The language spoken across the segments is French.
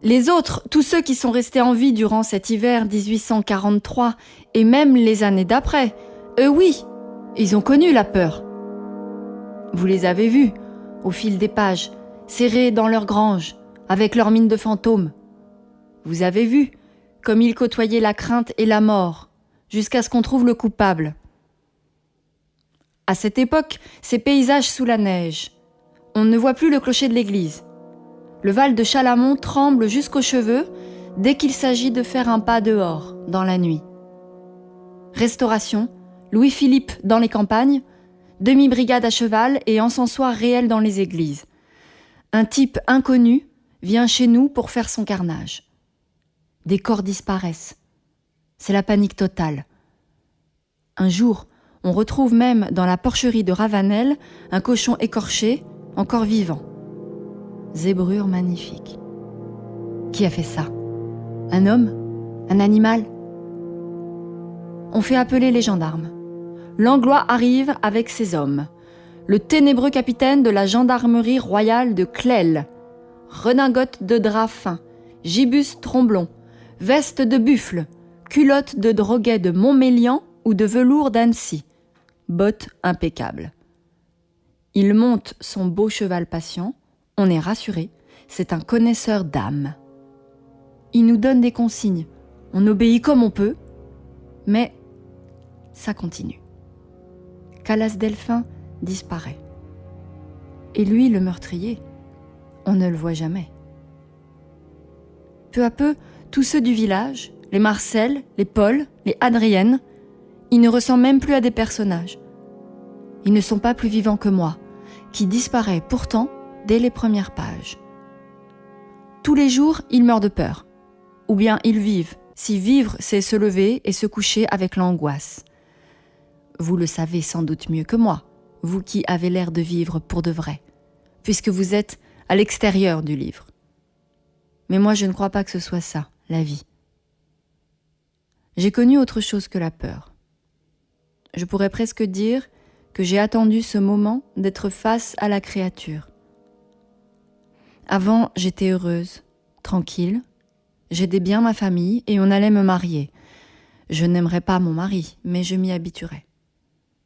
Les autres, tous ceux qui sont restés en vie durant cet hiver 1843 et même les années d'après, eux oui, ils ont connu la peur. Vous les avez vus, au fil des pages, serrés dans leur grange, avec leur mine de fantômes. Vous avez vu comme ils côtoyaient la crainte et la mort, jusqu'à ce qu'on trouve le coupable. À cette époque, ces paysages sous la neige. On ne voit plus le clocher de l'église. Le Val de Chalamont tremble jusqu'aux cheveux dès qu'il s'agit de faire un pas dehors, dans la nuit. Restauration, Louis-Philippe dans les campagnes, demi-brigade à cheval et encensoir réel dans les églises. Un type inconnu vient chez nous pour faire son carnage. Des corps disparaissent. C'est la panique totale. Un jour, on retrouve même dans la porcherie de Ravanel un cochon écorché, encore vivant. Zébrure magnifique. Qui a fait ça? Un homme? Un animal? On fait appeler les gendarmes. Langlois arrive avec ses hommes. Le ténébreux capitaine de la gendarmerie royale de Clel. Redingote de drap fin, gibus tromblon, veste de buffle, culotte de droguet de Montmélian ou de velours d'Annecy, bottes impeccables. Il monte son beau cheval patient, on est rassuré, c'est un connaisseur d'âme. Il nous donne des consignes, on obéit comme on peut, mais ça continue. Calas Delphin disparaît. Et lui, le meurtrier, on ne le voit jamais. Peu à peu, tous ceux du village, les Marcel, les Paul, les Adrienne, ils ne ressemblent même plus à des personnages. Ils ne sont pas plus vivants que moi, qui disparaît pourtant dès les premières pages. Tous les jours, ils meurent de peur. Ou bien ils vivent, si vivre c'est se lever et se coucher avec l'angoisse. Vous le savez sans doute mieux que moi, vous qui avez l'air de vivre pour de vrai, puisque vous êtes à l'extérieur du livre. Mais moi je ne crois pas que ce soit ça, la vie. J'ai connu autre chose que la peur. Je pourrais presque dire que j'ai attendu ce moment d'être face à la créature. Avant, j'étais heureuse, tranquille, j'aidais bien ma famille et on allait me marier. Je n'aimerais pas mon mari, mais je m'y habituerais.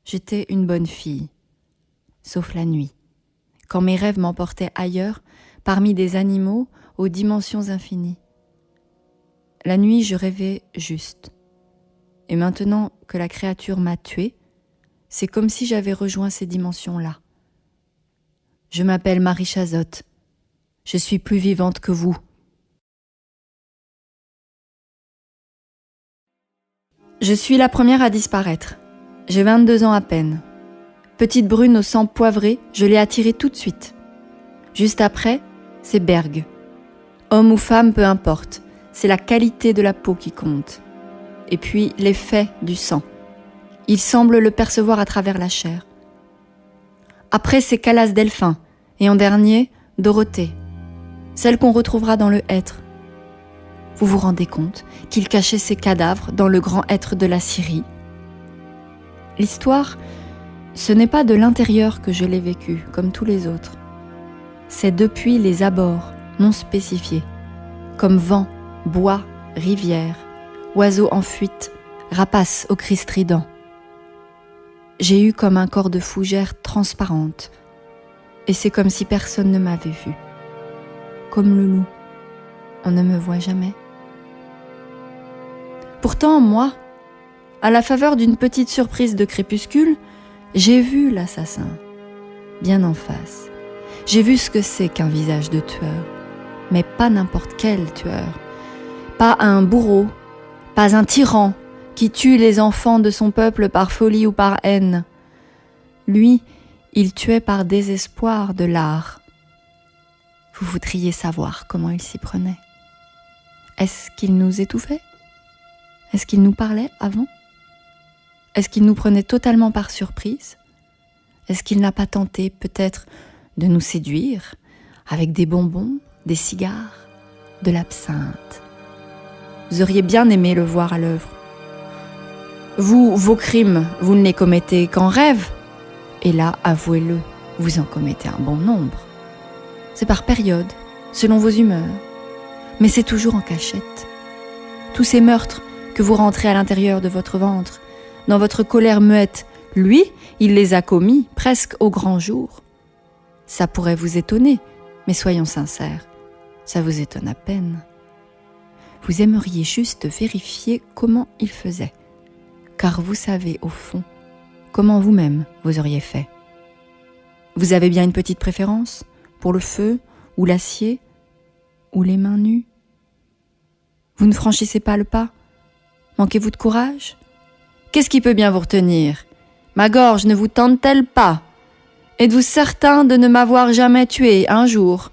J'étais une bonne fille, sauf la nuit, quand mes rêves m'emportaient ailleurs, parmi des animaux aux dimensions infinies. La nuit, je rêvais juste. Et maintenant que la créature m'a tuée, c'est comme si j'avais rejoint ces dimensions-là. Je m'appelle Marie Chazotte. Je suis plus vivante que vous. Je suis la première à disparaître. J'ai 22 ans à peine. Petite brune au sang poivré, je l'ai attirée tout de suite. Juste après, c'est Berg. Homme ou femme, peu importe. C'est la qualité de la peau qui compte. Et puis l'effet du sang. Il semble le percevoir à travers la chair. Après, c'est Calas Delphin. Et en dernier, Dorothée. Celle qu'on retrouvera dans le hêtre. Vous vous rendez compte qu'il cachait ses cadavres dans le grand hêtre de la Syrie? L'histoire, ce n'est pas de l'intérieur que je l'ai vécue, comme tous les autres. C'est depuis les abords, non spécifiés, comme vent, bois, rivière, oiseaux en fuite, rapaces au cri strident. J'ai eu comme un corps de fougère transparente, et c'est comme si personne ne m'avait vue. Comme le loup, on ne me voit jamais. Pourtant, moi, à la faveur d'une petite surprise de crépuscule, j'ai vu l'assassin, bien en face. J'ai vu ce que c'est qu'un visage de tueur, mais pas n'importe quel tueur. Pas un bourreau, pas un tyran qui tue les enfants de son peuple par folie ou par haine. Lui, il tuait par désespoir de l'art. Vous voudriez savoir comment il s'y prenait. Est-ce qu'il nous étouffait? Est-ce qu'il nous parlait avant? Est-ce qu'il nous prenait totalement par surprise? Est-ce qu'il n'a pas tenté peut-être de nous séduire avec des bonbons, des cigares, de l'absinthe? Vous auriez bien aimé le voir à l'œuvre. Vous, vos crimes, vous ne les commettez qu'en rêve. Et là, avouez-le, vous en commettez un bon nombre. C'est par période, selon vos humeurs. mais c'est toujours en cachette. Tous ces meurtres que vous rentrez à l'intérieur de votre ventre, dans votre colère muette, lui, il les a commis presque au grand jour. Ça pourrait vous étonner, mais soyons sincères, ça vous étonne à peine. Vous aimeriez juste vérifier comment il faisait, car vous savez au fond comment vous-même vous auriez fait. Vous avez bien une petite préférence pour le feu ou l'acier ou les mains nues? Vous ne franchissez pas le pas? Manquez-vous de courage? Qu'est-ce qui peut bien vous retenir? Ma gorge ne vous tente-t-elle pas? Êtes-vous certain de ne m'avoir jamais tué un jour?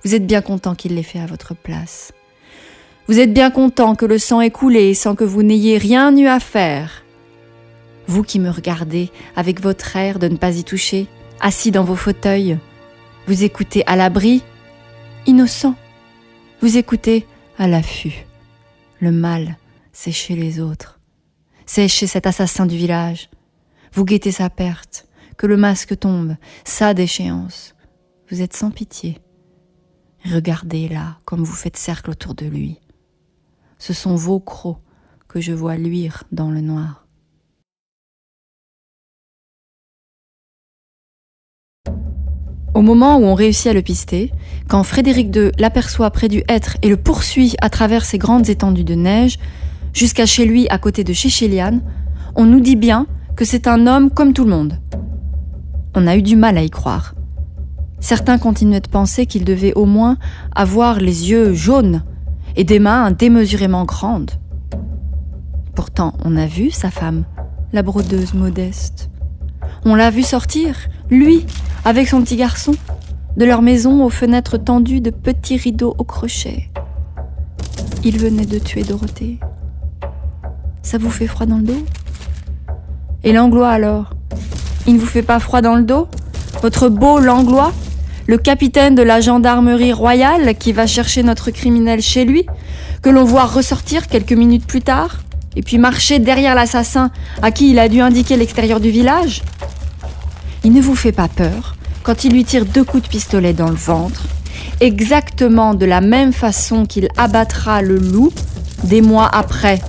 Vous êtes bien content qu'il l'ait fait à votre place. Vous êtes bien content que le sang ait coulé sans que vous n'ayez rien eu à faire. Vous qui me regardez avec votre air de ne pas y toucher, assis dans vos fauteuils, vous écoutez à l'abri, innocent. Vous écoutez à l'affût. Le mal, c'est chez les autres. C'est chez cet assassin du village. Vous guettez sa perte, que le masque tombe, sa déchéance. Vous êtes sans pitié. Regardez là comme vous faites cercle autour de lui. Ce sont vos crocs que je vois luire dans le noir. Au moment où on réussit à le pister, quand Frédéric II l'aperçoit près du hêtre et le poursuit à travers ces grandes étendues de neige, jusqu'à chez lui à côté de Chéchéliane, on nous dit bien que c'est un homme comme tout le monde. On a eu du mal à y croire. Certains continuaient de penser qu'il devait au moins avoir les yeux jaunes et des mains démesurément grandes. Pourtant, on a vu sa femme, la brodeuse modeste. On l'a vu sortir, lui, avec son petit garçon, de leur maison aux fenêtres tendues de petits rideaux au crochet. Il venait de tuer Dorothée. Ça vous fait froid dans le dos? Et Langlois alors? Il ne vous fait pas froid dans le dos? Votre beau Langlois, le capitaine de la gendarmerie royale qui va chercher notre criminel chez lui, que l'on voit ressortir quelques minutes plus tard, et puis marcher derrière l'assassin à qui il a dû indiquer l'extérieur du village? Il ne vous fait pas peur quand il lui tire 2 coups de pistolet dans le ventre, exactement de la même façon qu'il abattra le loup des mois après,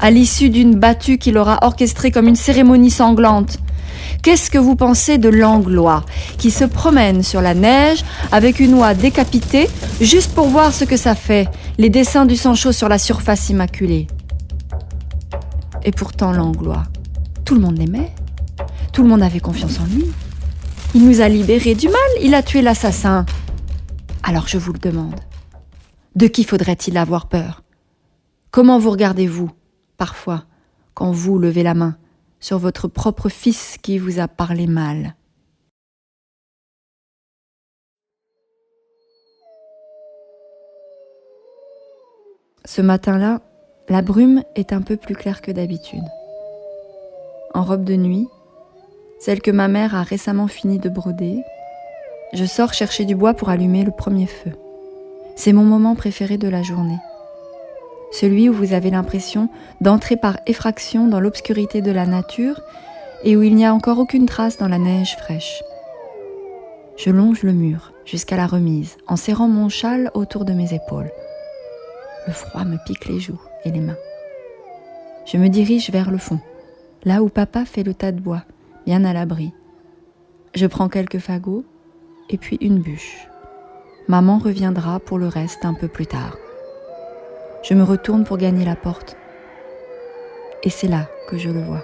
à l'issue d'une battue qu'il aura orchestrée comme une cérémonie sanglante? Qu'est-ce que vous pensez de Langlois, qui se promène sur la neige avec une oie décapitée, juste pour voir ce que ça fait, les dessins du sang chaud sur la surface immaculée? Et pourtant Langlois, tout le monde l'aimait, tout le monde avait confiance en lui. Il nous a libérés du mal, il a tué l'assassin. Alors je vous le demande, de qui faudrait-il avoir peur? Comment vous regardez-vous, parfois, quand vous levez la main sur votre propre fils qui vous a parlé mal? Ce matin-là, la brume est un peu plus claire que d'habitude. En robe de nuit, celle que ma mère a récemment fini de broder, je sors chercher du bois pour allumer le premier feu. C'est mon moment préféré de la journée. Celui où vous avez l'impression d'entrer par effraction dans l'obscurité de la nature et où il n'y a encore aucune trace dans la neige fraîche. Je longe le mur jusqu'à la remise en serrant mon châle autour de mes épaules. Le froid me pique les joues et les mains. Je me dirige vers le fond, là où papa fait le tas de bois, bien à l'abri. Je prends quelques fagots et puis une bûche. Maman reviendra pour le reste un peu plus tard. Je me retourne pour gagner la porte. Et c'est là que je le vois.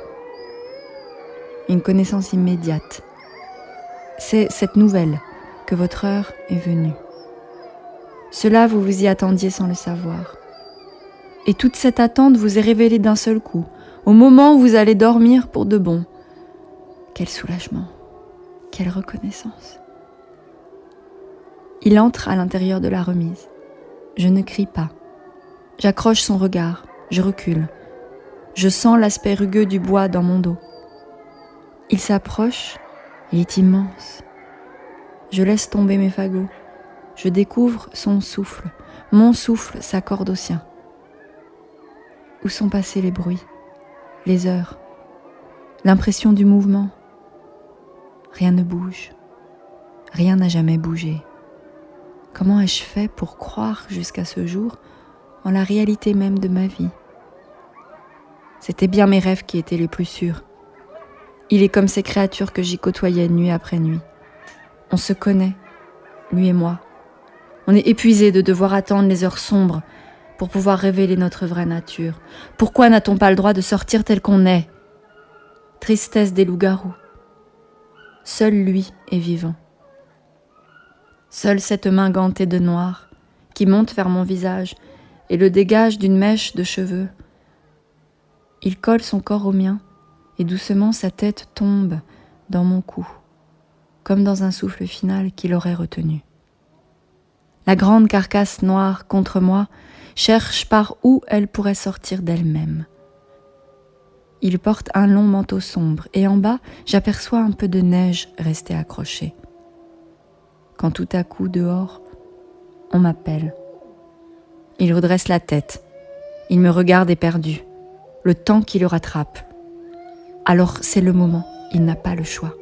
Une connaissance immédiate. C'est cette nouvelle que votre heure est venue. Cela, vous vous y attendiez sans le savoir. Et toute cette attente vous est révélée d'un seul coup, au moment où vous allez dormir pour de bon. Quel soulagement, quelle reconnaissance. Il entre à l'intérieur de la remise. Je ne crie pas. J'accroche son regard, je recule. Je sens l'aspect rugueux du bois dans mon dos. Il s'approche, il est immense. Je laisse tomber mes fagots. Je découvre son souffle. Mon souffle s'accorde au sien. Où sont passés les bruits, les heures, l'impression du mouvement? Rien ne bouge. Rien n'a jamais bougé. Comment ai-je fait pour croire jusqu'à ce jour en la réalité même de ma vie? C'étaient bien mes rêves qui étaient les plus sûrs. Il est comme ces créatures que j'y côtoyais nuit après nuit. On se connaît, lui et moi. On est épuisés de devoir attendre les heures sombres pour pouvoir révéler notre vraie nature. Pourquoi n'a-t-on pas le droit de sortir tel qu'on est? Tristesse des loups-garous. Seul lui est vivant. Seule cette main gantée de noir qui monte vers mon visage et le dégage d'une mèche de cheveux. Il colle son corps au mien et doucement sa tête tombe dans mon cou, comme dans un souffle final qui l'aurait retenu. La grande carcasse noire contre moi cherche par où elle pourrait sortir d'elle-même. Il porte un long manteau sombre et en bas, j'aperçois un peu de neige restée accrochée. Quand tout à coup, dehors, on m'appelle. Il redresse la tête. Il me regarde éperdu. Le temps qui le rattrape. Alors c'est le moment, il n'a pas le choix.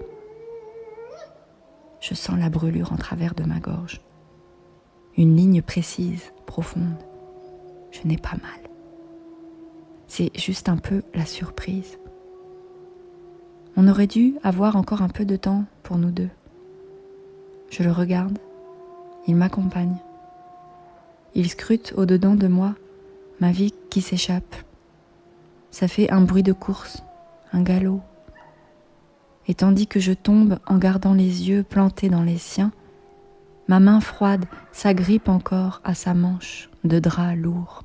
Je sens la brûlure en travers de ma gorge. Une ligne précise, profonde. Je n'ai pas mal. C'est juste un peu la surprise. On aurait dû avoir encore un peu de temps pour nous deux. Je le regarde, il m'accompagne. Il scrute au-dedans de moi ma vie qui s'échappe. Ça fait un bruit de course, un galop. Et tandis que je tombe en gardant les yeux plantés dans les siens, ma main froide s'agrippe encore à sa manche de drap lourd.